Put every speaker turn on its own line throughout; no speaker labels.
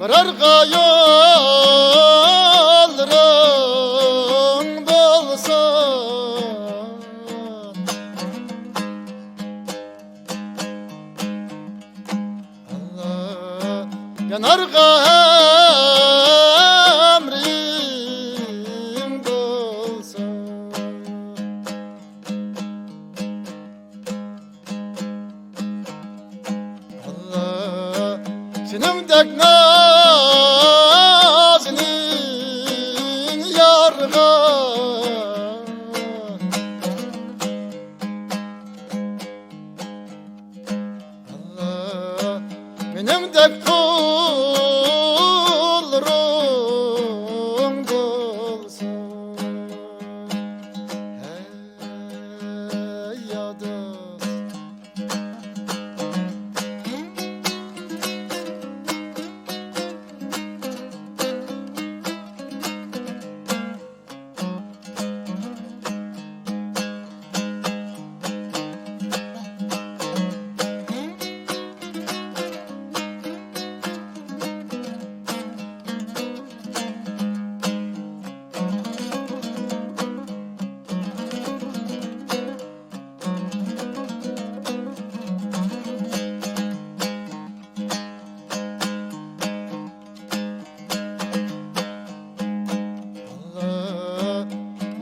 Bararga yollarım bolsun, Allah yanarga emrim bolsun. Allah senimdek nazinin yarga, Allah menimdek kullarım bolsun. Hey ya dost,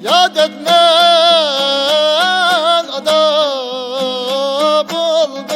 yad etmen adab oldum,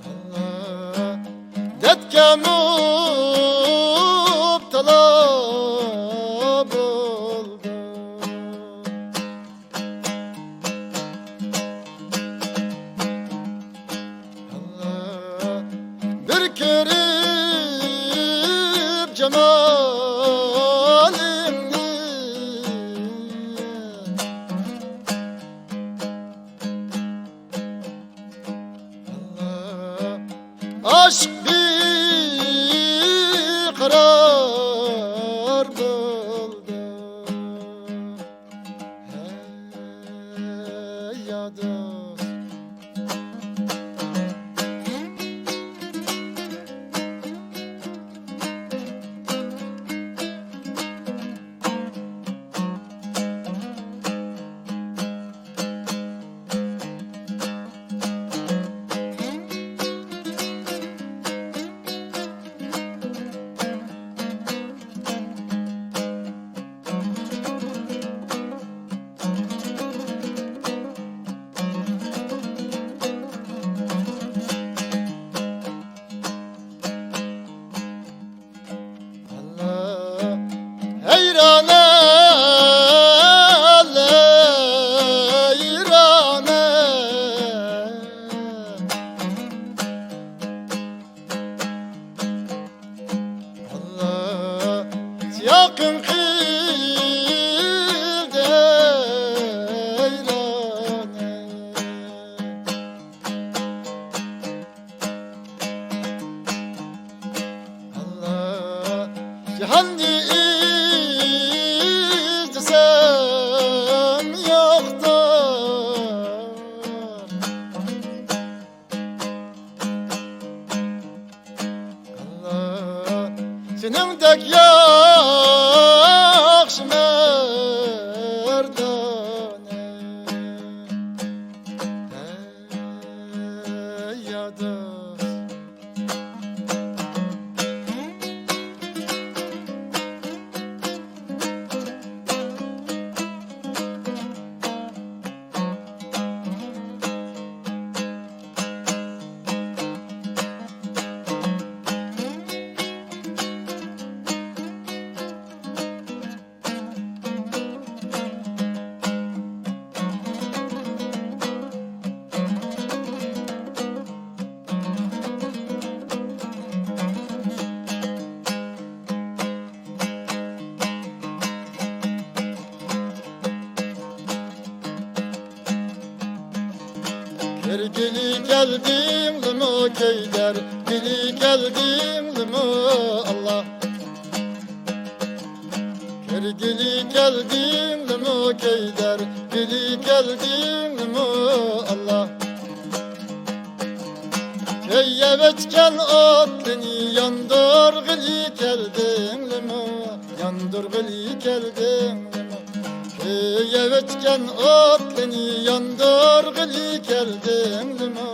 Allah detke müptela buldum, Allah bir körüp cemalini, Allah aşk bir karar buldu. Hey ya dost, Allah heyran heyran, Allah siyakın kıldı heyran, Allah cihanni istesem yoktur, Allah senimdek yakşı merdane. Hey ya dost, Geli geldim limo keyder, geli geldim limo Allah. Geli geldim limo keyder, geli geldim limo Allah. Keyyevetken otlini yandır gili geldin limo, yandır gili geldin limo. Keyyevetken otlini yandır gili geldin limo,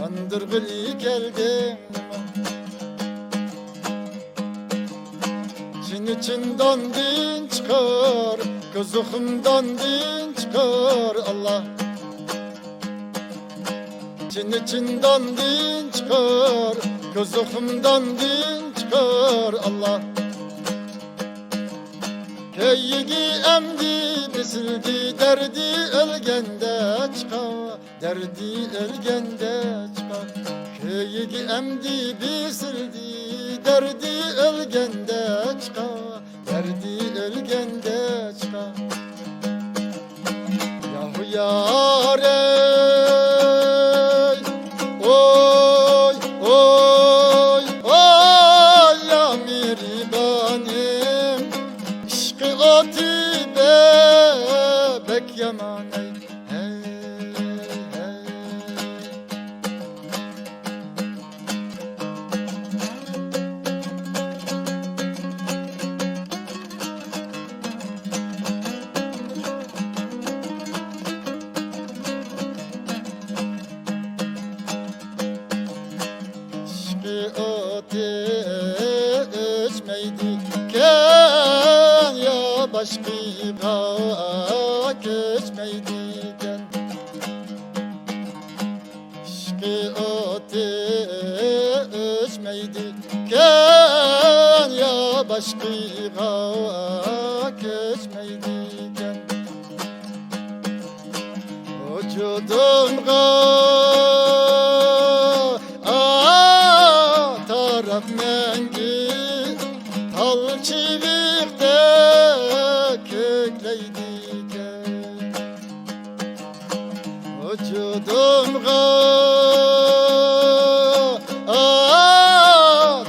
yandır gili geldin limo. Çin içinden din çıkar, gözüğümden din çıkar Allah. Çin içinden din çıkar, gözüğümden din çıkar Allah. Keyyigi emdi bisildi, derdi ölgende çıkar, derdi ölgende çıkar. Keyyigi emdi bisildi, derdi ölgende çıkar, derdi ölgende çıkar. Yahu yâre yaman ey, hey, hey. İşkı ateş meydiyken ya başkı geçmeydiken, İşkı ateş meydiyken ya başkı geçmeydiken. Vücudumga taraf mengi tal çivikte kökleydiken. Vücudumga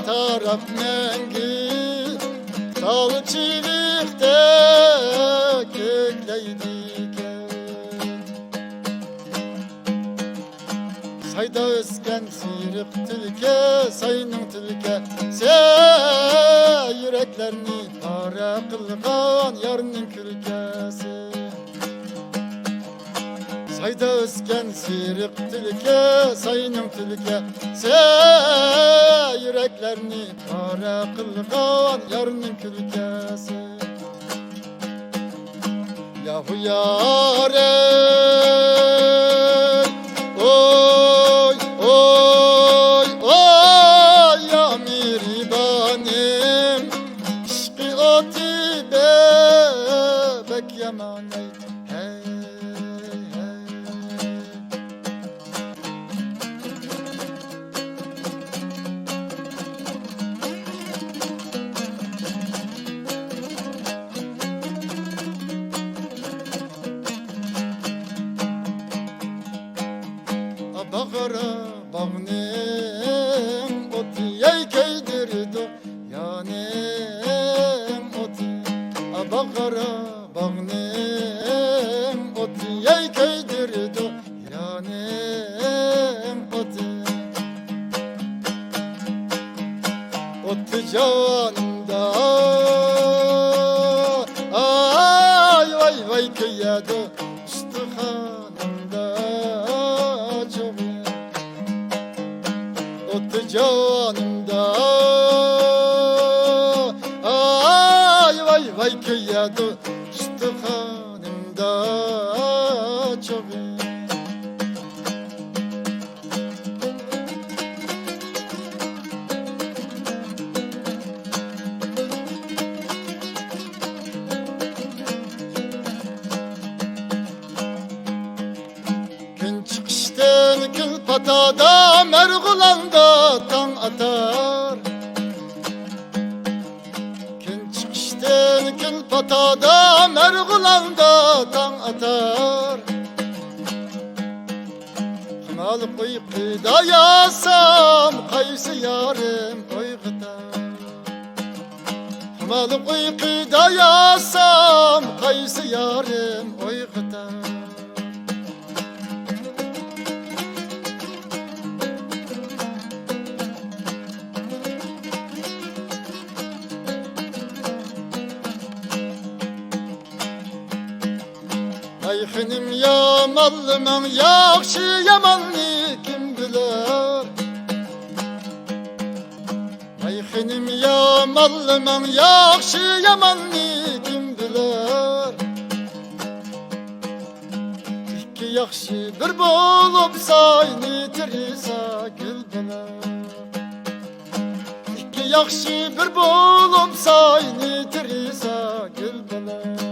taraf mengi tal çivikte kökleydiken. Sayda ösken sirip tilke, sayının tilke se yüreklerini para kılgan yarının külkesi. Sayda ösken sirip tilke, sayının tilke se yüreklerini para kılgan yarının külkesi. Yahu yâre oy oy oy ya miribanim, İşkı oti bebek yaman ey, hey, hey. Bağıra bağnem oti yey keydirdi yanem oti. Bağıra bağnem oti yey keydirdi yanem oti. Oti canımda ay vay vay kıyadu üstühanımda çok. Oti canımda ay vay vay kıyadu üstühanımda çok. Gün çıkışten kül patada mergulanda tan atar. Gün çıkışten kül patada mergulanda tan atar. Hımal uykuda yasam kaysı yarım uykuda. Hımal uykuda yasam kaysı yarım uykuda. Xenim yamanlımın yaxşı yamanlı kim bilir? Xenim yamanlımın yaxşı yamanlı kim bilir? İki yaxşı bir bolup sayni tirisa gül bilir. İki yaxşı bir bolup sayni tirisa gül bilir.